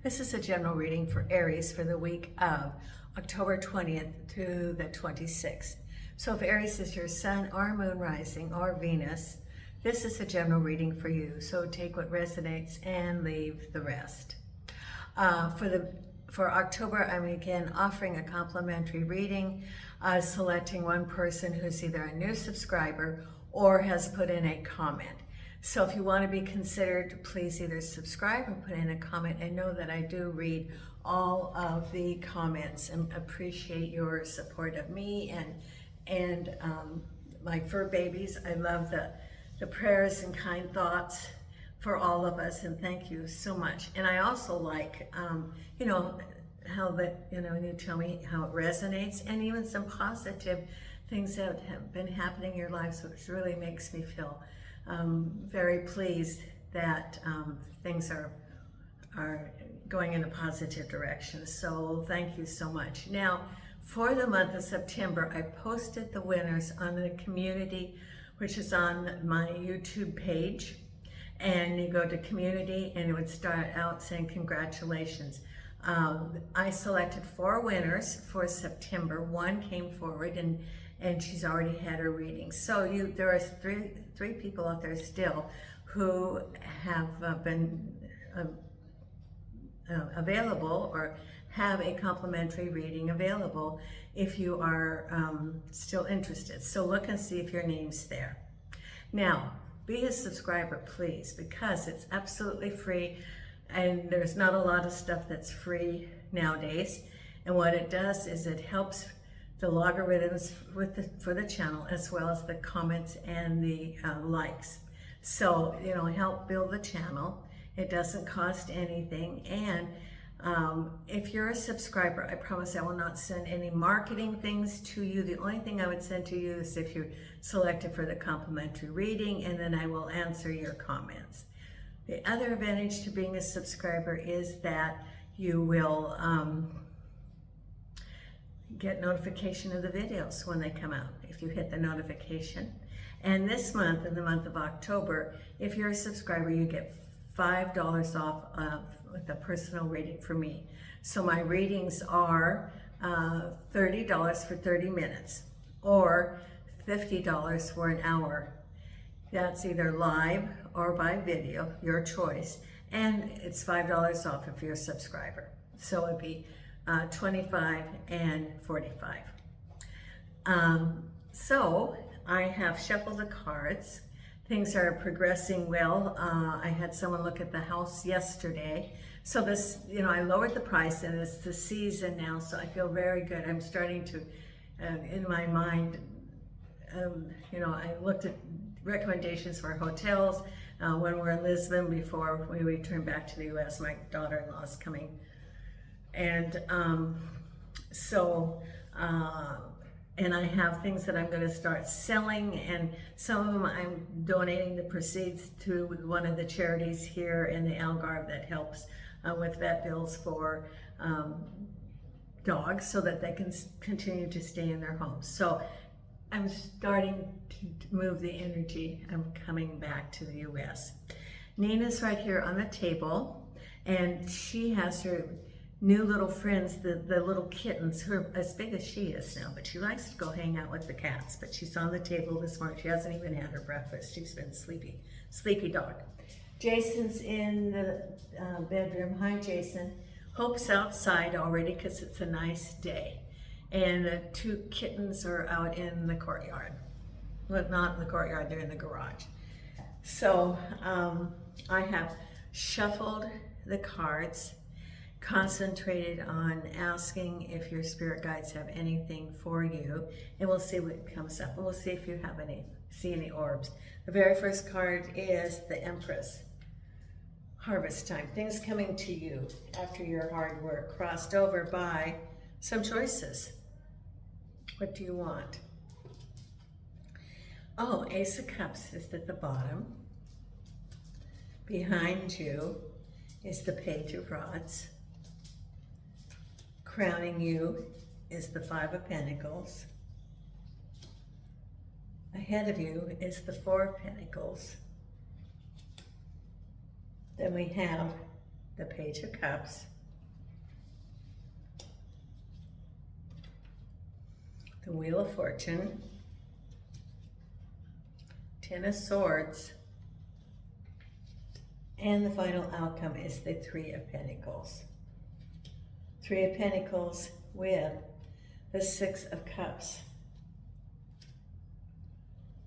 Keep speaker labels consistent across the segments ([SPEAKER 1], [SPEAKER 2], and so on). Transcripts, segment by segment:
[SPEAKER 1] This is a general reading for Aries for the week of October 20th to the 26th. So if Aries is your sun or moon rising or Venus, this is a general reading for you. So take what resonates and leave the rest. For October, I'm again offering a complimentary reading, selecting one person who's either a new subscriber or has put in a comment. So if you want to be considered, please either subscribe or put in a comment, and know that I do read all of the comments and appreciate your support of me and my fur babies. I love the prayers and kind thoughts for all of us, and thank you so much. And I also like, how that, you tell me how it resonates, and even some positive things that have been happening in your lives, which really makes me feel very pleased that things are going in a positive direction. So thank you so much. Now, for the month of September, I posted the winners on the community, which is on my YouTube page. And you go to community and it would start out saying congratulations. I selected 4 winners for September. 1 came forward and she's already had her reading. So there are three people out there still who have been available or have a complimentary reading available if you are still interested. So look and see if your name's there. Now, be a subscriber, please, because it's absolutely free, and there's not a lot of stuff that's free nowadays. And what it does is it helps the logarithms for the channel, as well as the comments and the likes. So, help build the channel. It doesn't cost anything. And if you're a subscriber, I promise I will not send any marketing things to you. The only thing I would send to you is if you're selected for the complimentary reading, and then I will answer your comments. The other advantage to being a subscriber is that you will get notification of the videos when they come out if you hit the notification. And this month, in the month of October, if you're a subscriber, you get $5 off of the personal reading for me. So my readings are $30 for 30 minutes or $50 for an hour. That's either live or by video, your choice. And it's $5 off if you're a subscriber. So it'd be $25 and $45. So I have shuffled the cards. Things are progressing well. I had someone look at the house yesterday. So this, I lowered the price, and it's the season now, so I feel very good. I'm starting to, in my mind, I looked at recommendations for hotels when we're in Lisbon before we return back to the U.S. My daughter-in-law is coming. And and I have things that I'm going to start selling, and some of them I'm donating the proceeds to one of the charities here in the Algarve that helps with vet bills for dogs, so that they can continue to stay in their homes. So I'm starting to move the energy. I'm coming back to the U.S. Nina's right here on the table, and she has her new little friends, the little kittens, her as big as she is now, but she likes to go hang out with the cats. But she's on the table this morning. She hasn't even had her breakfast. She's been sleepy dog. Jason's in the bedroom. Hi, Jason. Hope's outside already because it's a nice day. And the 2 kittens are out in the courtyard. Well, not in the courtyard, they're in the garage. So I have shuffled the cards, concentrated on asking if your spirit guides have anything for you, and we'll see what comes up, and we'll see if you have see any orbs. The very first card is the Empress. Harvest time, things coming to you after your hard work, crossed over by some choices. What do you want? Oh, Ace of Cups is at the bottom. Behind you is the Page of Rods. Crowning you is the 5 of Pentacles. Ahead of you is the 4 of Pentacles. Then we have the Page of Cups, the Wheel of Fortune, Ten of Swords, and the final outcome is the Three of Pentacles. Three of Pentacles with the Six of Cups.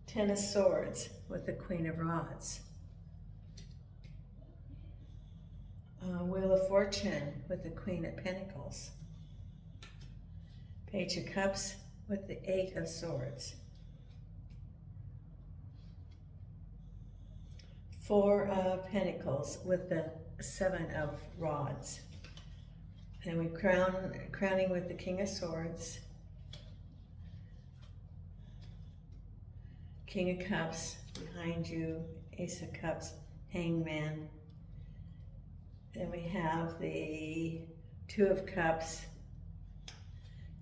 [SPEAKER 1] Ten of Swords with the Queen of Rods. Wheel of Fortune with the Queen of Pentacles. Page of Cups with the Eight of Swords. Four of Pentacles with the Seven of Rods. And we crowning with the King of Swords. King of Cups behind you, Ace of Cups, Hangman. Then we have the Two of Cups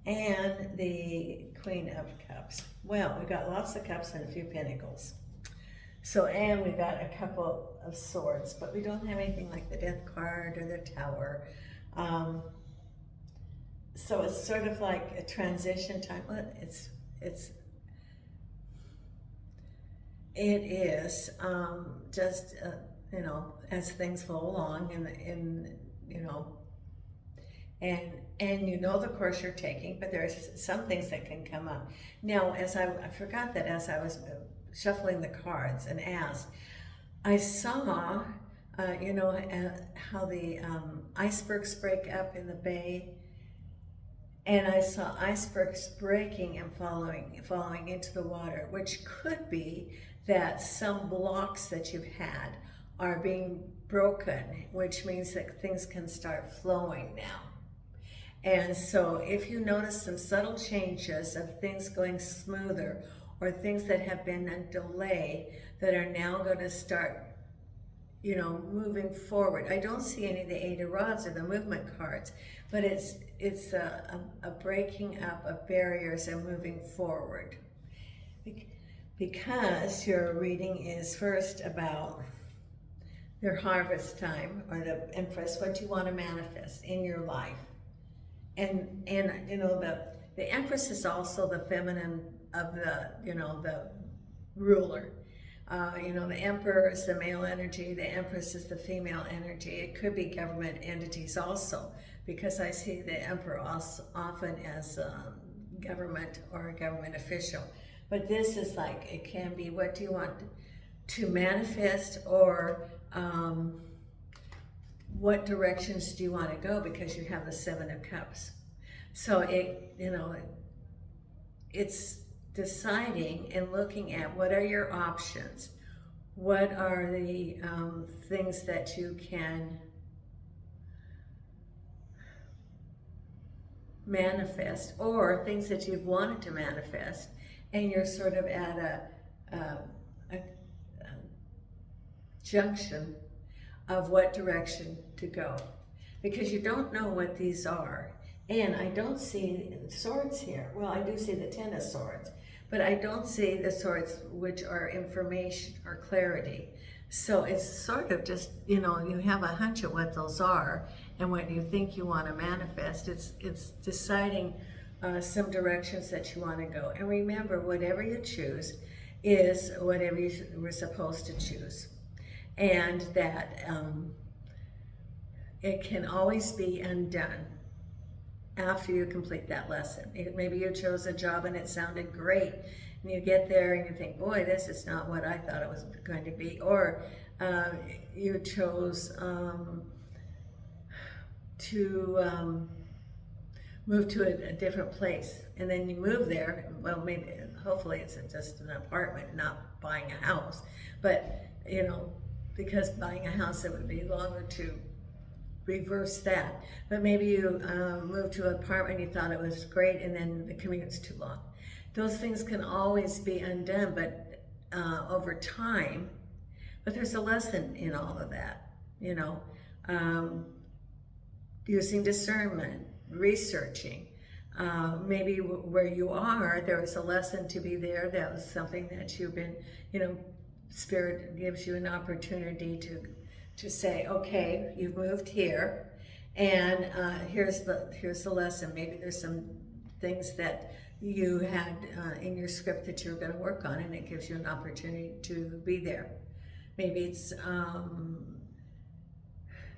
[SPEAKER 1] and the Queen of Cups. Well, we got lots of cups and a few pentacles. So, and we got a couple of swords, but we don't have anything like the Death card or the Tower. So it's sort of like a transition time. Well, it is just you know, as things go along, and you know, and you know the course you're taking, but there's some things that can come up. Now, as I forgot that as I was shuffling the cards and asked, I saw, you know, how the icebergs break up in the bay, and I saw icebergs breaking and falling into the water, which could be that some blocks that you've had are being broken, which means that things can start flowing now. And so if you notice some subtle changes of things going smoother, or things that have been a delay that are now going to start, you know, moving forward. I don't see any of the Eight of Rods or the movement cards, but it's a breaking up of barriers and moving forward. Because your reading is first about your harvest time, or the Empress, what you want to manifest in your life. And you know, the Empress is also the feminine of the, you know, the ruler. You know, the Emperor is the male energy, the Empress is the female energy. It could be government entities also, because I see the Emperor also often as government or a government official. But this is like, it can be, what do you want to manifest, or what directions do you want to go, because you have the Seven of Cups. So it, you know, it's deciding and looking at what are your options, what are the things that you can manifest, or things that you've wanted to manifest, and you're sort of at a junction of what direction to go, because you don't know what these are. And I don't see swords here. Well, I do see the Ten of Swords, but I don't see the swords which are information or clarity. So it's sort of just, you know, you have a hunch at what those are and what you think you want to manifest. It's deciding some directions that you want to go. And remember, whatever you choose is whatever you were supposed to choose. And that it can always be undone after you complete that lesson. Maybe you chose a job and it sounded great, and you get there and you think, boy, this is not what I thought it was going to be. Or you chose to move to a different place, and then you move there. Well, maybe, hopefully it's just an apartment, not buying a house. But, you know, because buying a house, it would be longer to reverse that. But maybe you moved to an apartment, you thought it was great, and then the commute's too long. Those things can always be undone, but over time. But there's a lesson in all of that, you know. Using discernment, researching. Maybe where you are, there was a lesson to be there. That was something that you've been, you know, Spirit gives you an opportunity to say, okay, you've moved here, and here's the lesson. Maybe there's some things that you had in your script that you're going to work on, and it gives you an opportunity to be there. Maybe it's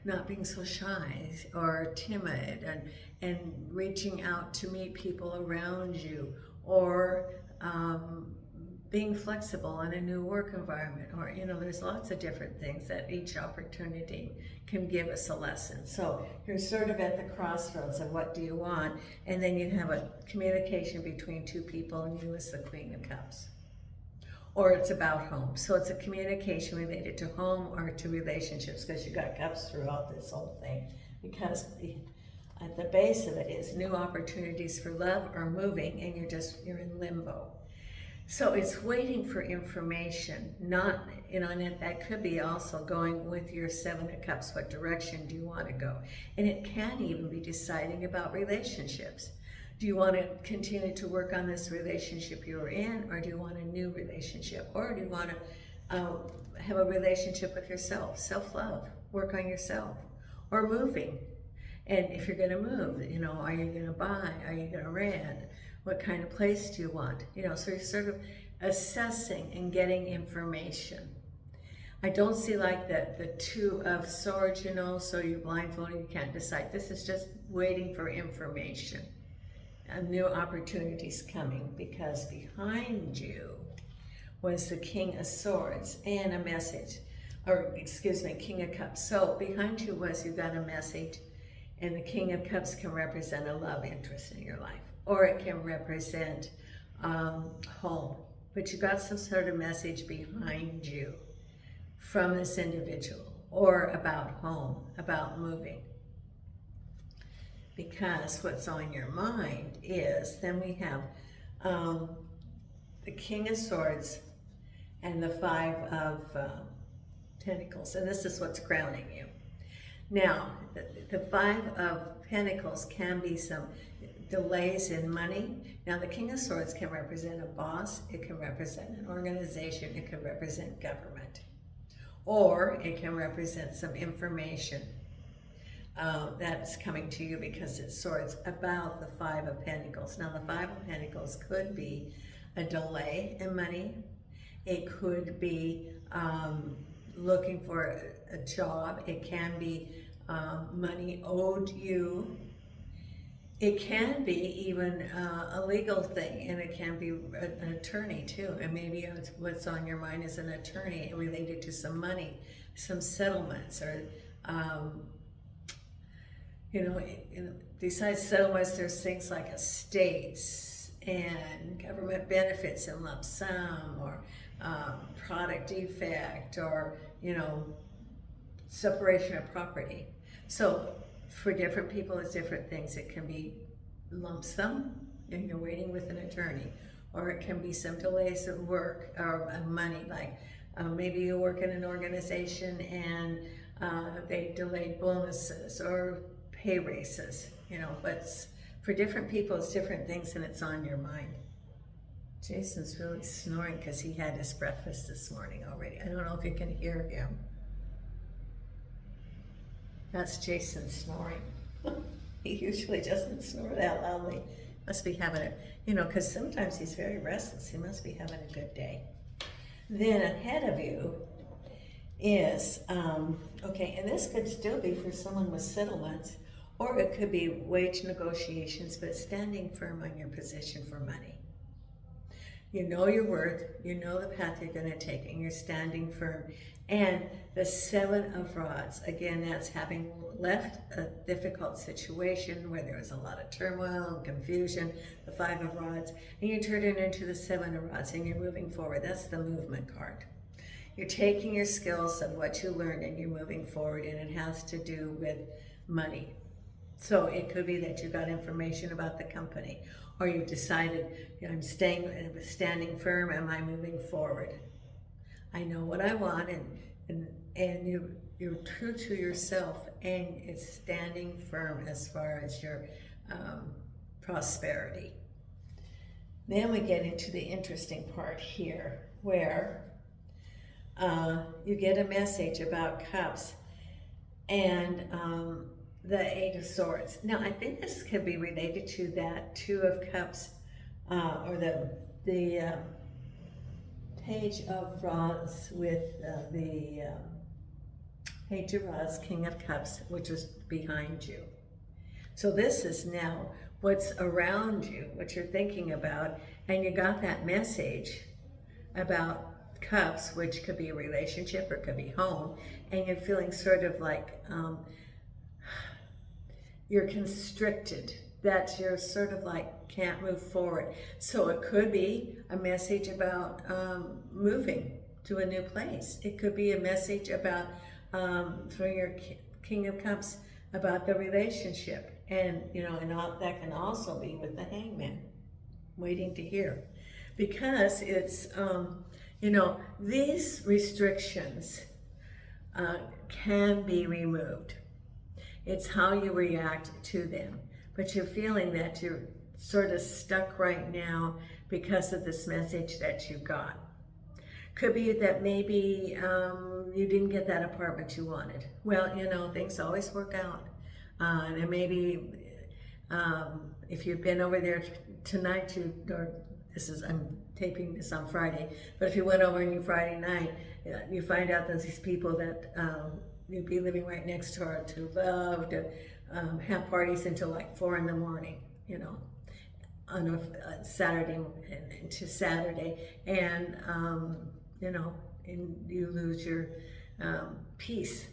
[SPEAKER 1] not being so shy or timid, and reaching out to meet people around you, or being flexible in a new work environment, or, you know, there's lots of different things that each opportunity can give us a lesson. So you're sort of at the crossroads of what do you want, and then you have a communication between two people, and you as the Queen of Cups. Or it's about home. So it's a communication related to home or to relationships, because you got cups throughout this whole thing. Because at the base of it is new opportunities for love or moving, and you're in limbo. So it's waiting for information, not, you know, and that could be also going with your Seven of Cups. What direction do you want to go? And it can even be deciding about relationships. Do you want to continue to work on this relationship you're in, or do you want a new relationship? Or do you want to have a relationship with yourself, self-love, work on yourself, or moving? And if you're going to move, you know, are you going to buy? Are you going to rent? What kind of place do you want? You know, so you're sort of assessing and getting information. I don't see like the Two of Swords, you know, so you're blindfolded, you can't decide. This is just waiting for information. New opportunities coming, because behind you was the King of Swords and a message, or excuse me, King of Cups. So behind you was, you got a message, and the King of Cups can represent a love interest in your life, or it can represent home. But you got some sort of message behind you from this individual, or about home, about moving. Because what's on your mind is, then we have the King of Swords and the Five of Pentacles, and this is what's crowning you. Now, the Five of Pentacles can be some delays in money. Now, the King of Swords can represent a boss, it can represent an organization, it can represent government, or it can represent some information that's coming to you, because it's swords about the Five of Pentacles. Now, the Five of Pentacles could be a delay in money. It could be looking for a job. It can be money owed you. It can be even a legal thing, and it can be an attorney too. And maybe what's on your mind is an attorney related to some money, some settlements, or you know, besides settlements, there's things like estates and government benefits in lump sum, or product defect, or, you know, separation of property. So for different people, it's different things. It can be lump sum, and you're waiting with an attorney, or it can be some delays at work or money, like maybe you work in an organization and they delayed bonuses or pay raises, you know. But for different people, it's different things, and it's on your mind. Jason's really snoring because he had his breakfast this morning already. I don't know if you can hear him. That's Jason snoring. He usually doesn't snore that loudly. Must be having a, you know, because sometimes he's very restless. He must be having a good day. Then ahead of you is, okay, and this could still be for someone with settlements, or it could be wage negotiations, but standing firm on your position for money. You know your worth, you know the path you're going to take, and you're standing firm. And the Seven of Rods, again, that's having left a difficult situation where there was a lot of turmoil and confusion, the Five of Rods, and you turn it into the Seven of Rods, and you're moving forward. That's the movement card. You're taking your skills of what you learned, and you're moving forward, and it has to do with money. So it could be that you got information about the company, or you decided, you know, I'm standing firm, am I moving forward? I know what I want, and you're true to yourself, and it's standing firm as far as your prosperity. Then we get into the interesting part here, where you get a message about cups, and the Eight of Swords. Now, I think this could be related to that Two of Cups, or the Page of Rods with the Page of Rods, King of Cups, which is behind you. So this is now what's around you, what you're thinking about, and you got that message about Cups, which could be a relationship or could be home, and you're feeling sort of like you're constricted, that you're sort of like can't move forward. So it could be a message about moving to a new place. It could be a message about, for your King of Cups, about the relationship. And, and that can also be with the Hangman, waiting to hear. Because it's, these restrictions can be removed. It's how you react to them. But you're feeling that you're sort of stuck right now because of this message that you got. Could be that maybe you didn't get that apartment you wanted. Well, things always work out. And maybe if you've been over there tonight, I'm taping this on Friday, but if you went over on your Friday night, you find out that these people that you'd be living right next to are to love to have parties until like 4 in the morning, on a Saturday into Saturday, and and you lose your peace.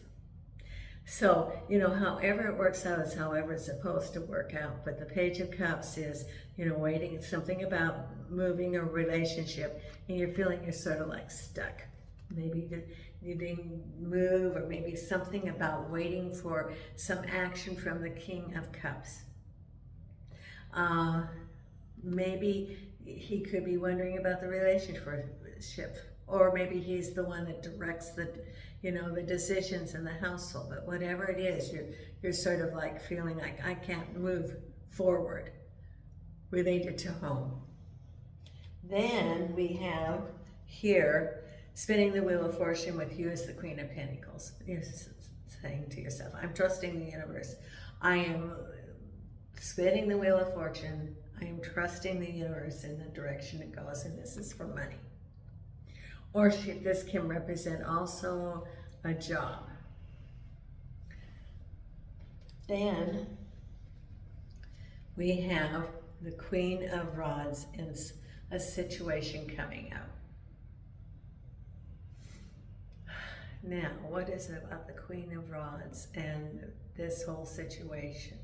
[SPEAKER 1] So, however it works out is however it's supposed to work out. But the Page of Cups is, waiting. It's something about moving a relationship, and you're feeling you're sort of like stuck. Maybe you didn't move, or maybe something about waiting for some action from the King of Cups. Maybe he could be wondering about the relationship, or maybe he's the one that directs the decisions in the household. But whatever it is, you're sort of like feeling like I can't move forward, related to home. Then we have here, spinning the Wheel of Fortune with you as the Queen of Pentacles. You're saying to yourself, I'm trusting the universe. I am spinning the Wheel of Fortune. I am trusting the universe in the direction it goes, and this is for money. Or this can represent also a job. Then we have the Queen of Rods and a situation coming up. Now, what is it about the Queen of Rods and this whole situation?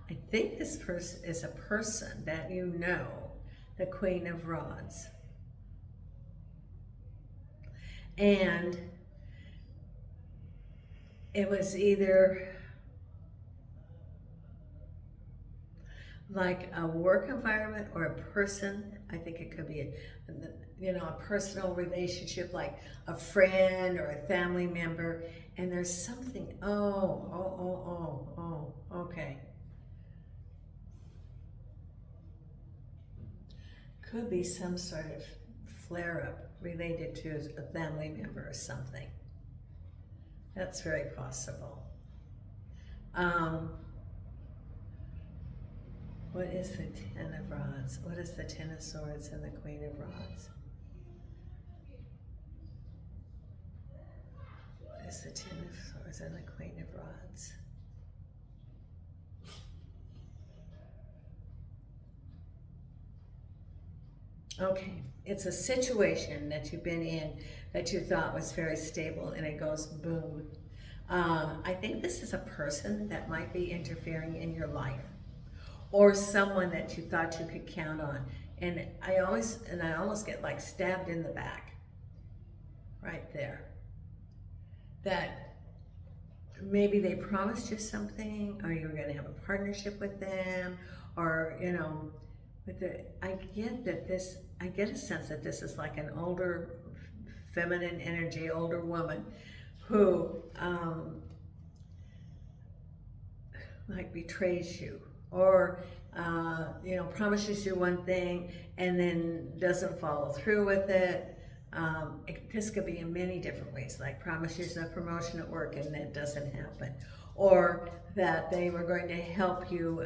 [SPEAKER 1] I think this person is a person that you know, the Queen of Rods. And it was either like a work environment or a person. I think it could be a personal relationship, like a friend or a family member. And there's something, okay. Could be some sort of flare-up related to a family member or something. That's very possible. What is the Ten of Rods? What is the Ten of Swords and the Queen of Rods? What is the Ten of Swords and the Queen of Rods? Okay, it's a situation that you've been in that you thought was very stable, and it goes boom. I think this is a person that might be interfering in your life, or someone that you thought you could count on. And I almost get like stabbed in the back, right there. That maybe they promised you something, or you're going to have a partnership with them, or I get a sense that this is like an older, feminine energy, older woman who like betrays you, or promises you one thing and then doesn't follow through with it. This could be in many different ways, like promise you a promotion at work and that doesn't happen. Or that they were going to help you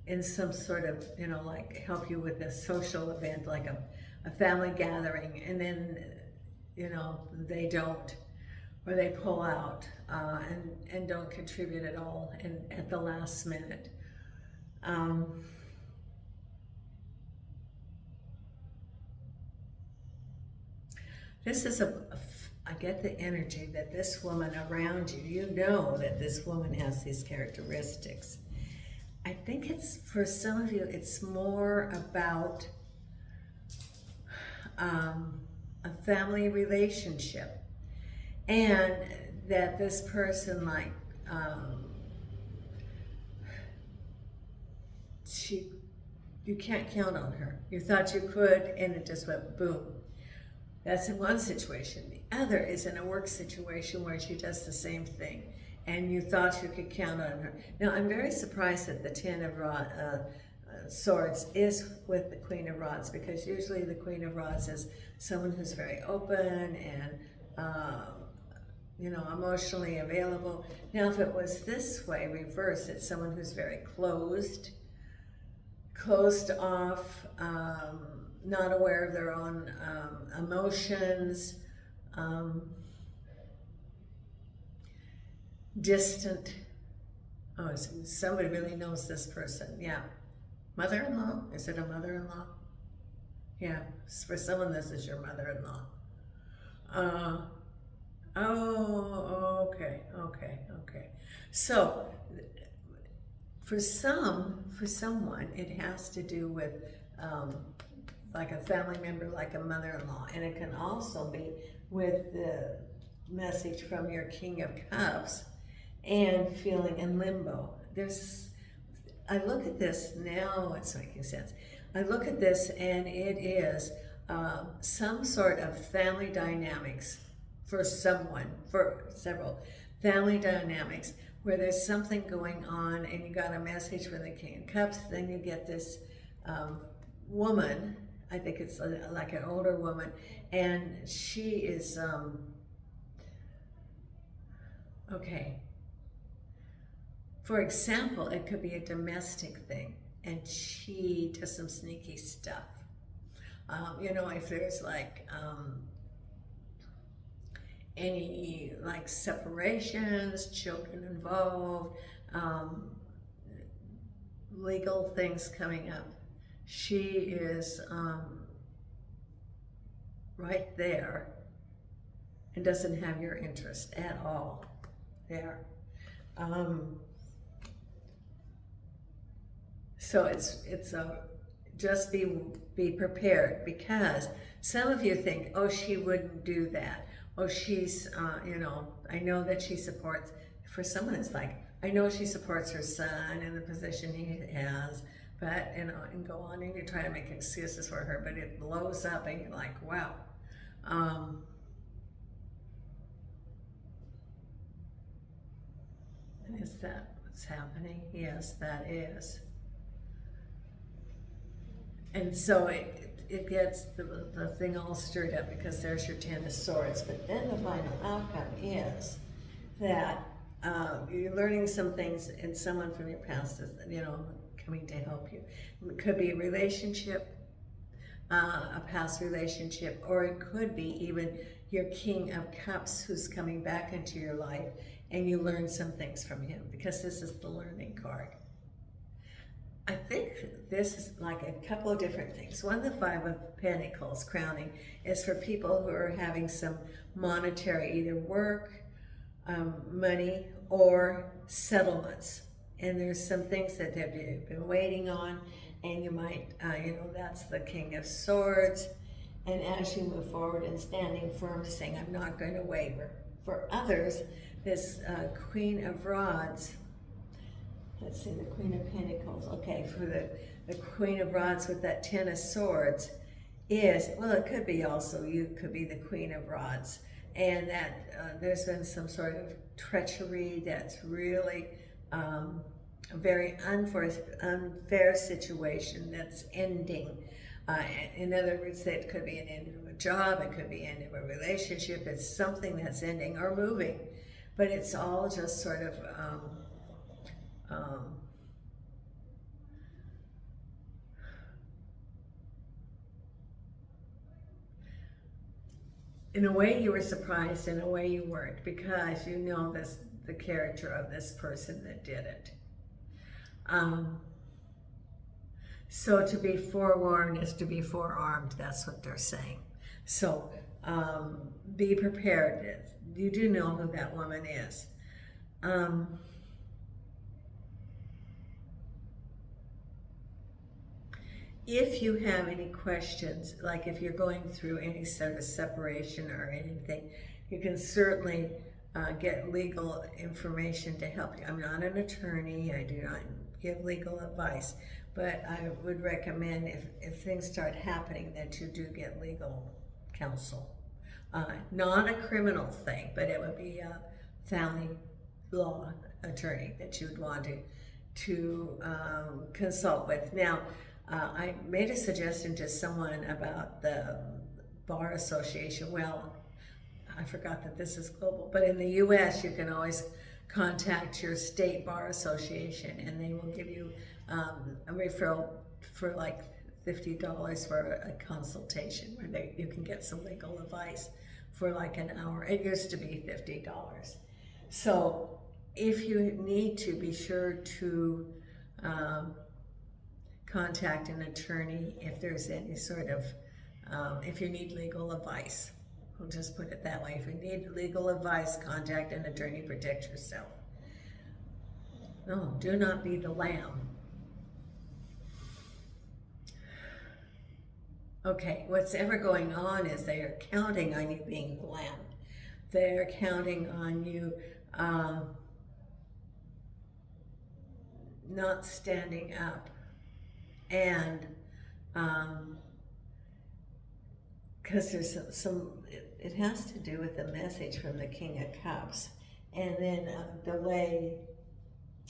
[SPEAKER 1] in some sort of, like help you with a social event, like a family gathering, and then, they don't, or they pull out and don't contribute at all at the last minute. This is I get the energy that this woman around you, you know that this woman has these characteristics. I think it's, for some of you, it's more about a family relationship. And that this person, like, you can't count on her. You thought you could, and it just went boom. That's in one situation. The other is in a work situation where she does the same thing, and you thought you could count on her. Now, I'm very surprised that the Ten of Swords is with the Queen of Rods, because usually the Queen of Rods is someone who's very open and emotionally available. Now, if it was this way, reversed, it's someone who's very closed off, not aware of their own emotions, distant. Oh, somebody really knows this person. Yeah. Mother-in-law? Is it a mother-in-law? Yeah, for someone, this is your mother-in-law. Oh, okay. So, for someone, it has to do with like a family member, like a mother-in-law, and it can also be with the message from your King of Cups and feeling in limbo. I look at this now, it's making sense. I look at this and it is some sort of family dynamics for several family dynamics, where there's something going on and you got a message from the King of Cups, then you get this woman, I think it's like an older woman, and she is, okay. For example, it could be a domestic thing, and she does some sneaky stuff. If there's like any like separations, children involved, legal things coming up, she is right there and doesn't have your interest at all there. So it's just be prepared, because some of you think, oh, she wouldn't do that. Oh, she's, I know that she supports. For someone, it's like, I know she supports her son in the position he has, but, and go on and you try to make excuses for her, but it blows up and you're like, wow. And is that what's happening? Yes, that is. And so it gets the thing all stirred up, because there's your Ten of Swords. But then the final outcome is that you're learning some things, and someone from your past is, coming to help you. It could be a relationship, a past relationship, or it could be even your King of Cups who's coming back into your life, and you learn some things from him, because this is the learning card. I think this is like a couple of different things. One, the Five of Pentacles, crowning, is for people who are having some monetary, either work, money, or settlements. And there's some things that they've been waiting on, and you might, that's the King of Swords. And as you move forward and standing firm, saying, I'm not going to waver. For others, this Queen of Rods, let's see, the Queen of Pentacles. Okay, for the Queen of Rods with that Ten of Swords is, well, it could be also, you could be the Queen of Rods. And that there's been some sort of treachery that's really a very unfair situation that's ending. In other words, that could be an end of a job, it could be an end of a relationship, it's something that's ending or moving. But it's all just sort of in a way you were surprised, in a way you weren't, because you know the character of this person that did it. So to be forewarned is to be forearmed, that's what they're saying. So be prepared. You do know who that woman is. If you have any questions, like if you're going through any sort of separation or anything, you can certainly get legal information to help you. I'm not an attorney, I do not give legal advice, but I would recommend if things start happening that you do get legal counsel. Not a criminal thing, but it would be a family law attorney that you would want to consult with. Now, I made a suggestion to someone about the Bar Association. Well, I forgot that this is global, but in the US you can always contact your state bar association and they will give you a referral for like $50 for a consultation where you can get some legal advice for like an hour. It used to be $50. So if you need to, be sure to contact an attorney if there's any sort of, if you need legal advice. We'll just put it that way. If you need legal advice, contact an attorney, protect yourself. No, do not be the lamb. Okay, what's ever going on is they are counting on you being the lamb. They're counting on you not standing up. And because there's it has to do with the message from the King of Cups. And then the way,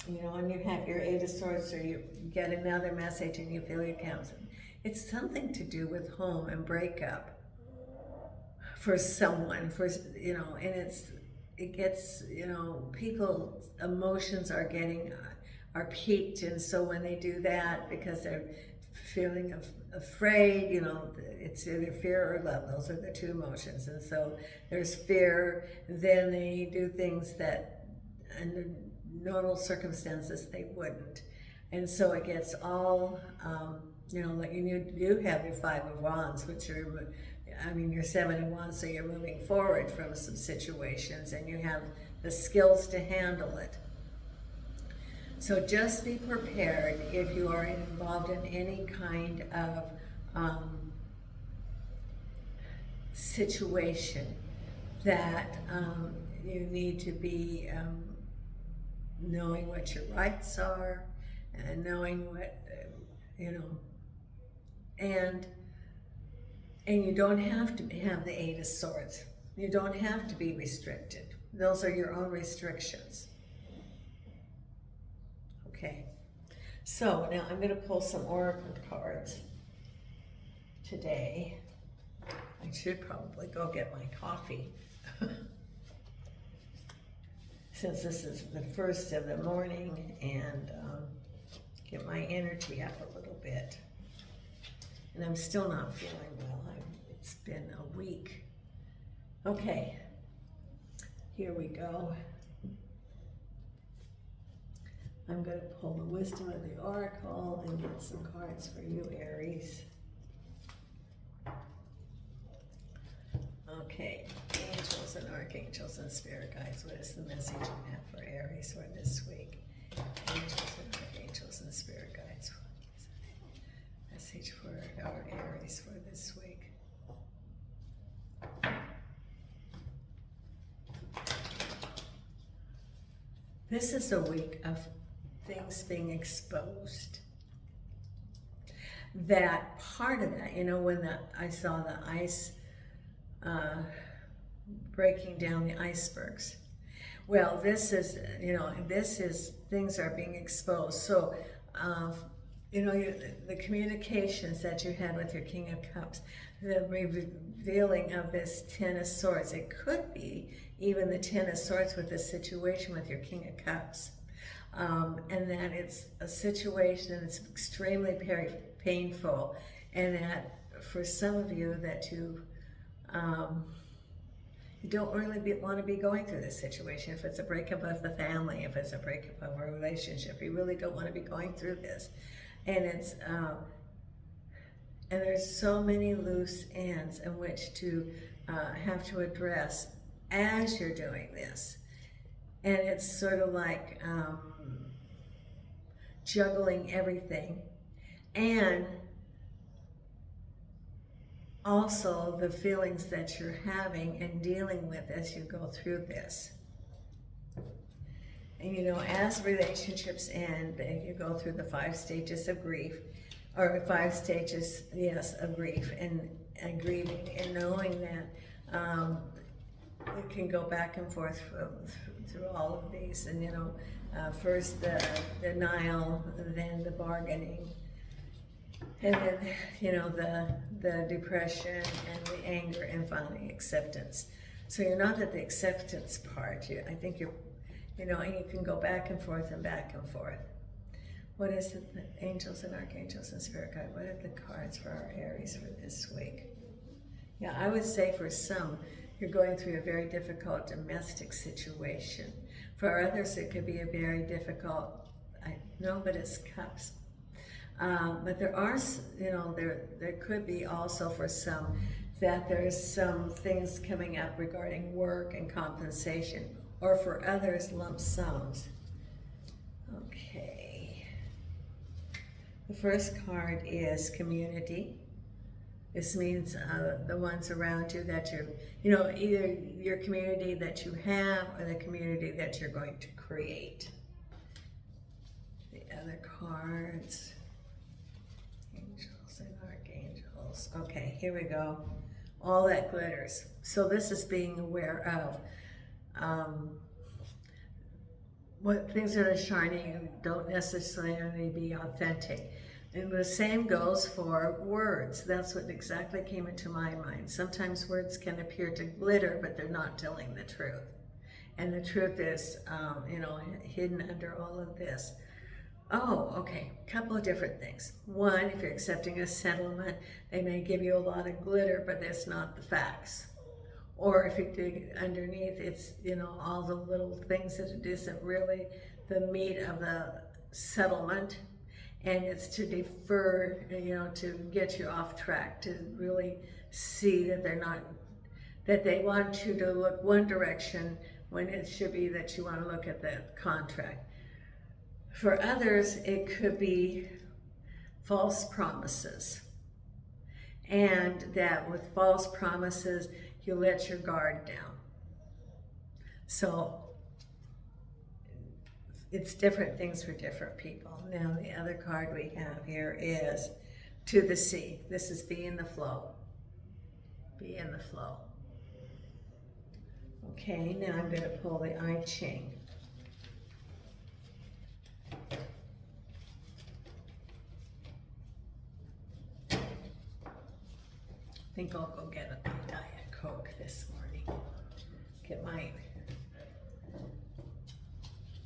[SPEAKER 1] you know, when you have your Eight of Swords or you get another message and you feel your counts, it's something to do with home and breakup for someone, for, you know, and it gets, you know, people's emotions are peaked, and so when they do that, because they're feeling afraid, you know, it's either fear or love. Those are the two emotions. And so there's fear, then they do things that under normal circumstances they wouldn't. And so it gets all, you know, like you do have your Five of Wands, which are, I mean, you're 7 of Wands, so you're moving forward from some situations and you have the skills to handle it. So just be prepared if you are involved in any kind of situation that you need to be knowing what your rights are and knowing what, you know, and you don't have to have the Eight of Swords. You don't have to be restricted. Those are your own restrictions. Okay, so now I'm going to pull some oracle cards today. I should probably go get my coffee since this is the first of the morning, and get my energy up a little bit. And I'm still not feeling well. It's been a week. Okay, here we go. I'm going to pull the wisdom of the oracle and get some cards for you, Aries. Okay, angels and archangels and spirit guides. What is the message you have for Aries for this week? Angels and archangels and spirit guides. Message for our Aries for this week. This is a week of things being exposed. That part of that, you know, when I saw the ice breaking down the icebergs. Well, this is, you know, this is, things are being exposed. So you know, the communications that you had with your King of Cups, the revealing of this Ten of Swords. It could be even the Ten of Swords with this situation with your King of Cups. And that it's a situation that's extremely painful, and that for some of you that you don't really want to be going through this situation. If it's a breakup of the family, if it's a breakup of a relationship, you really don't want to be going through this. And it's and there's so many loose ends in which to have to address as you're doing this. And it's sort of like juggling everything, and also the feelings that you're having and dealing with as you go through this. And you know, as relationships end, you go through the 5 stages of grief, or 5 stages, yes, of grief and grieving, and knowing that it can go back and forth through all of these. And you know, first the denial, then the bargaining, and then, you know, the depression and the anger, and finally acceptance. So you're not at the acceptance part. I think you're, you know, and you can go back and forth and back and forth. What is it, the angels and archangels and spirit guide? What are the cards for our Aries for this week? Yeah, I would say for some, you're going through a very difficult domestic situation. For others, it could be a very difficult, but it's cups. But there are, you know, there could be also for some that there's some things coming up regarding work and compensation, or for others, lump sums. Okay. The first card is community. This means the ones around you that you're, you know, either your community that you have or the community that you're going to create. The other cards. And archangels. Okay, here we go. All that glitters. So this is being aware of what things that are shining don't necessarily be authentic. And the same goes for words. That's what exactly came into my mind. Sometimes words can appear to glitter, but they're not telling the truth. And the truth is, you know, hidden under all of this. Oh, okay, a couple of different things. One, if you're accepting a settlement, they may give you a lot of glitter, but that's not the facts. Or if you dig underneath, it's, you know, all the little things that it isn't really the meat of the settlement, and it's to defer, you know, to get you off track, to really see that they're not, that they want you to look one direction when it should be that you want to look at the contract. For others, it could be false promises, and that with false promises, you let your guard down. So it's different things for different people. Now, the other card we have here is to the sea. This is be in the flow. Be in the flow. Okay, now I'm going to pull the I Ching. I think I'll go get a Diet Coke this morning. Get my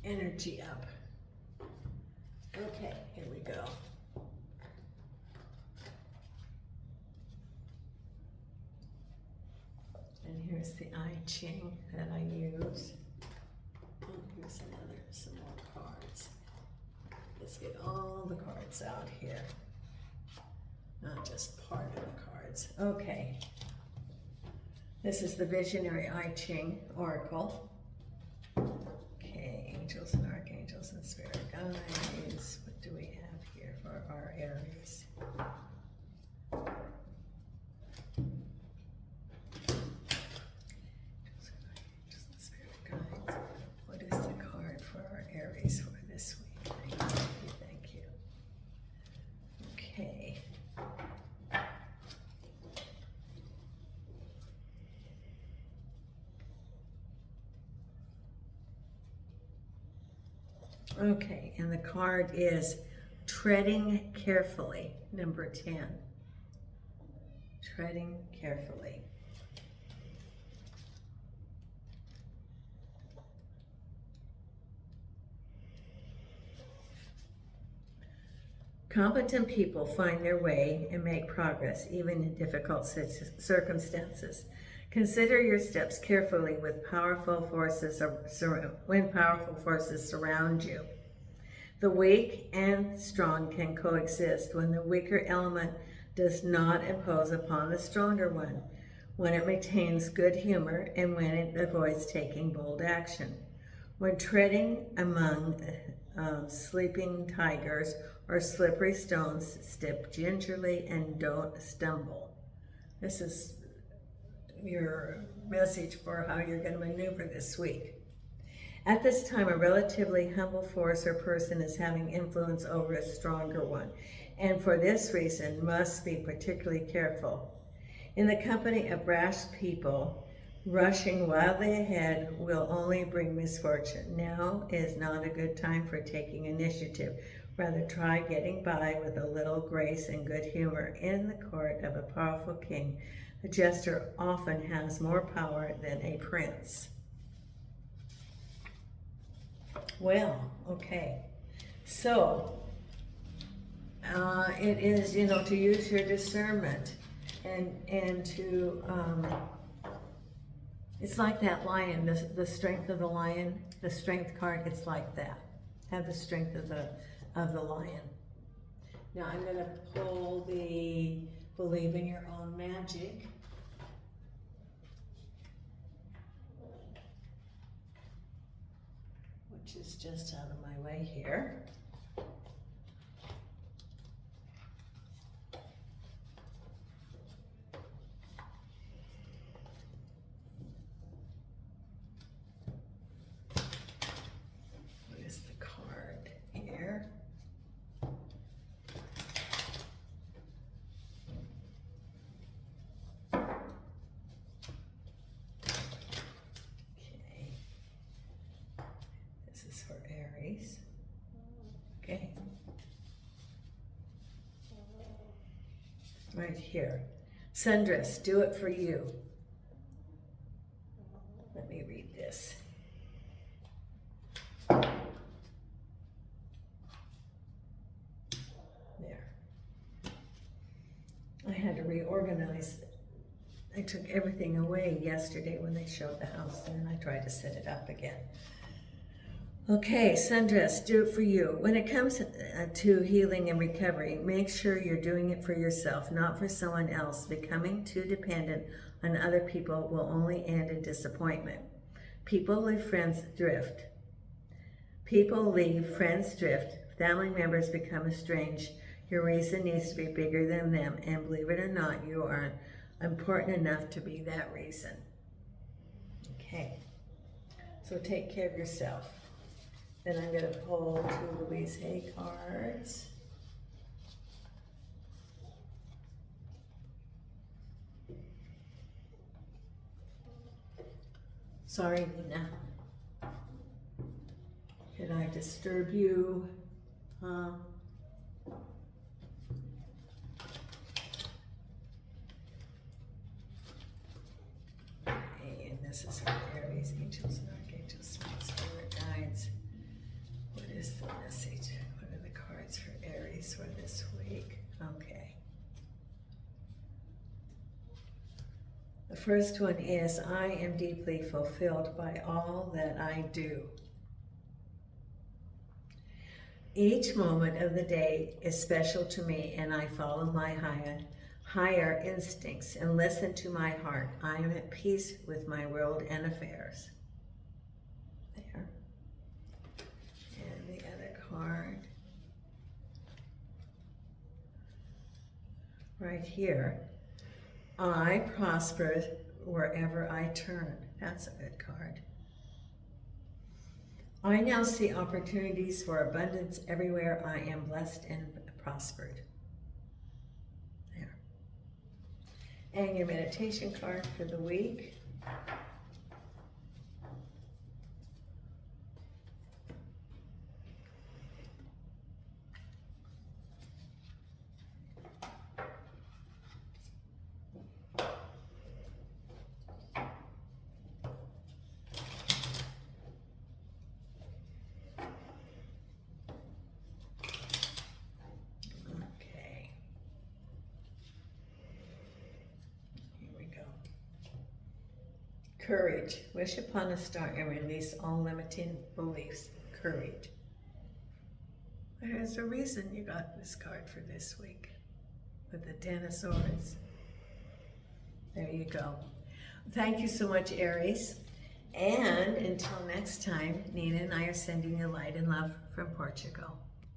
[SPEAKER 1] energy up. Okay, here we go. And here's the I Ching that I use. Oh, here's some more cards. Let's get all the cards out here. Not just part of the cards. Okay. This is the Visionary I Ching Oracle. Okay, angels and archangels and spirit guides. What do we have here for our Aries? Angels and archangels and spirit guides. What is the card for our Aries for this week? Thank you. Okay. Okay, and the card is treading carefully, number 10. Treading carefully. Competent people find their way and make progress even in difficult circumstances. Consider your steps carefully when powerful forces surround you. The weak and strong can coexist when the weaker element does not impose upon the stronger one, when it maintains good humor, and when it avoids taking bold action. When treading among sleeping tigers or slippery stones, step gingerly and don't stumble. This is your message for how you're going to maneuver this week. At this time, a relatively humble force or person is having influence over a stronger one, and for this reason must be particularly careful. In the company of rash people, rushing wildly ahead will only bring misfortune. Now is not a good time for taking initiative. Rather, try getting by with a little grace and good humor. In the court of a powerful king, a jester often has more power than a prince. Well, okay. So, it is, to use your discernment and to, it's like that lion, the strength of the lion, the strength card, it's like that. Have the strength of the lion. Now I'm going to pull the Believe in Your Own Magic. Which is just out of my way here. What is the card here? For Aries. Okay. Right here. Sundress, do it for you. Let me read this. There. I had to reorganize. I took everything away yesterday when they showed the house, and then I tried to set it up again. Okay, sundress, do it for you. When it comes to healing and recovery, make sure you're doing it for yourself, not for someone else. Becoming too dependent on other people will only end in disappointment. People leave friends drift. Family members become estranged. Your reason needs to be bigger than them, and believe it or not, you are important enough to be that reason. Okay, so take care of yourself. Then I'm going to pull 2 Louise Hay cards. Sorry, Nina. Did I disturb you? Okay, and this is for Aries, angels and archangels, spirit guides. What is the message? What are the cards for Aries for this week? Okay. The first one is, I am deeply fulfilled by all that I do. Each moment of the day is special to me, and I follow my higher instincts and listen to my heart. I am at peace with my world and affairs. There. And the other card. Right here. I prosper wherever I turn. That's a good card. I now see opportunities for abundance everywhere. I am blessed and prospered. There. And your meditation card for the week. Courage. Wish upon a star and release all limiting beliefs. Courage. There's a reason you got this card for this week with the Ten of Swords. There you go. Thank you so much, Aries. And until next time, Nina and I are sending you light and love from Portugal.